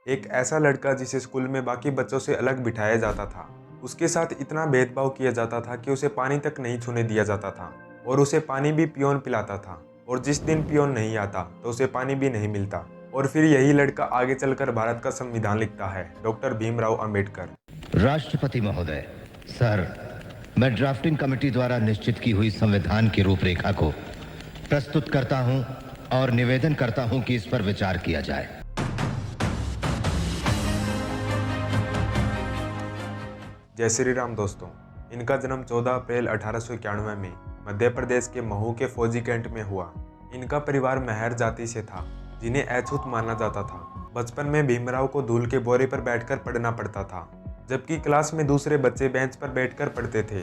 एक ऐसा लड़का जिसे स्कूल में बाकी बच्चों से अलग बिठाया जाता था। उसके साथ इतना भेदभाव किया जाता था कि उसे पानी तक नहीं छूने दिया जाता था और उसे पानी भी पियोन पिलाता था। और जिस दिन पियोन नहीं आता तो उसे पानी भी नहीं मिलता। और फिर यही लड़का आगे चलकर भारत का संविधान लिखता है, डॉक्टर भीमराव अंबेडकर। राष्ट्रपति महोदय, सर, मैं ड्राफ्टिंग कमेटी द्वारा निश्चित की हुई संविधान की रूपरेखा को प्रस्तुत करता हूं और निवेदन करता हूं कि इस पर विचार किया जाए। जय श्री राम दोस्तों। इनका जन्म 14 अप्रैल 1891 में मध्य प्रदेश के महू के फौजी कैंट में हुआ। इनका परिवार महर जाति से था, जिन्हें अछूत माना जाता था। बचपन में भीमराव को धूल के बोरे पर बैठकर पढ़ना पड़ता था, जबकि क्लास में दूसरे बच्चे बेंच पर बैठकर पढ़ते थे।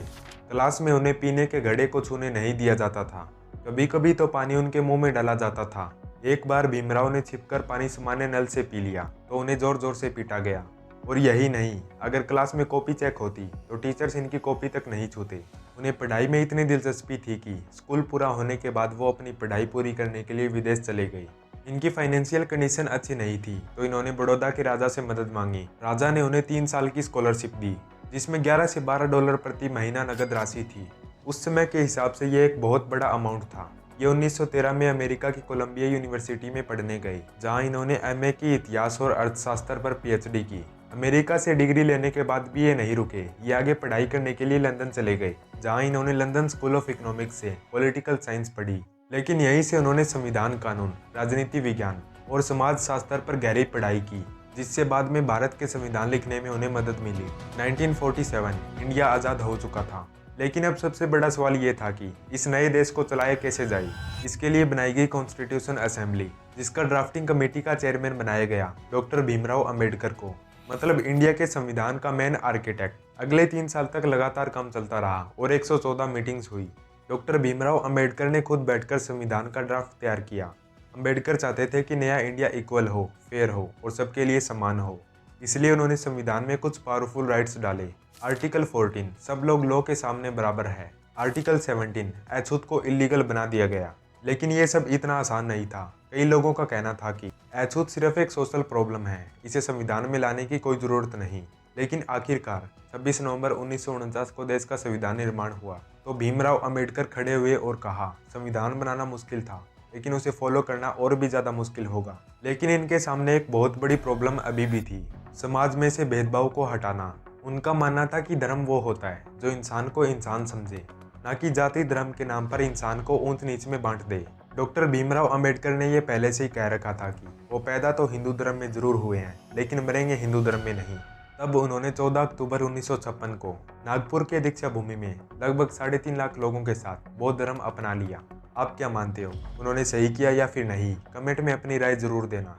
क्लास में उन्हें पीने के घड़े को छूने नहीं दिया जाता था। कभी कभी तो पानी उनके मुंह में डाला जाता था। एक बार भीमराव ने छिपकर पानी सामान्य नल से पी लिया तो उन्हें जोर जोर से पीटा गया। और यही नहीं, अगर क्लास में कॉपी चेक होती तो टीचर्स इनकी कॉपी तक नहीं छूते। उन्हें पढ़ाई में इतनी दिलचस्पी थी कि स्कूल पूरा होने के बाद वो अपनी पढ़ाई पूरी करने के लिए विदेश चले गए। इनकी फाइनेंशियल कंडीशन अच्छी नहीं थी तो इन्होंने बड़ौदा के राजा से मदद मांगी। राजा ने उन्हें 3 साल की स्कॉलरशिप दी, जिसमें 11 से 12 डॉलर प्रति महीना नगद राशि थी। उस समय के हिसाब से ये एक बहुत बड़ा अमाउंट था। ये 1913 में अमेरिका की कोलंबिया यूनिवर्सिटी में पढ़ने गए, जहां इन्होंने एमए की इतिहास और अर्थशास्त्र पर पीएचडी की। अमेरिका से डिग्री लेने के बाद भी ये नहीं रुके। ये आगे पढ़ाई करने के लिए लंदन चले गए, जहां इन्होंने लंदन स्कूल ऑफ इकोनॉमिक्स से पॉलिटिकल साइंस पढ़ी। लेकिन यहीं से उन्होंने संविधान, कानून, राजनीति विज्ञान और समाज शास्त्र पर गहरी पढ़ाई की, जिससे बाद में भारत के संविधान लिखने में उन्हें मदद मिली। 1947 इंडिया आज़ाद हो चुका था, लेकिन अब सबसे बड़ा सवाल ये था कि इस नए देश को चलाया कैसे जाए। इसके लिए बनाई गई कॉन्स्टिट्यूशन असेंबली, जिसका ड्राफ्टिंग कमेटी का चेयरमैन बनाया गया डॉक्टर भीमराव अंबेडकर को, मतलब इंडिया के संविधान का मेन आर्किटेक्ट। अगले 3 साल तक लगातार काम चलता रहा और 114 मीटिंग्स हुई। डॉक्टर भीमराव अंबेडकर ने खुद बैठकर संविधान का ड्राफ्ट तैयार किया। अंबेडकर चाहते थे कि नया इंडिया इक्वल हो, फेयर हो और सबके लिए समान हो। इसलिए उन्होंने संविधान में कुछ पावरफुल राइट्स डाले। आर्टिकल 14, सब लोग लॉ के सामने बराबर है। आर्टिकल 17, अछूत को इलीगल बना दिया गया। लेकिन ये सब इतना आसान नहीं था। कई लोगों का कहना था कि अछूत सिर्फ एक सोशल प्रॉब्लम है, इसे संविधान में लाने की कोई ज़रूरत नहीं। लेकिन आखिरकार 26 नवंबर 1949 को देश का संविधान निर्माण हुआ तो भीमराव अंबेडकर खड़े हुए और कहा, संविधान बनाना मुश्किल था, लेकिन उसे फॉलो करना और भी ज़्यादा मुश्किल होगा। लेकिन इनके सामने एक बहुत बड़ी प्रॉब्लम अभी भी थी, समाज में से भेदभाव को हटाना। उनका मानना था कि धर्म वो होता है जो इंसान को इंसान समझे, ना कि जाति धर्म के नाम पर इंसान को ऊंच नीच में बांट दे। डॉक्टर भीमराव अंबेडकर ने यह पहले से ही कह रखा था कि वो पैदा तो हिंदू धर्म में जरूर हुए हैं, लेकिन मरेंगे हिंदू धर्म में नहीं। तब उन्होंने 14 अक्टूबर 1956 को नागपुर के दीक्षा भूमि में लगभग 3.5 लाख लोगों के साथ बौद्ध धर्म अपना लिया। आप क्या मानते हो, उन्होंने सही किया या फिर नहीं? कमेंट में अपनी राय जरूर देना।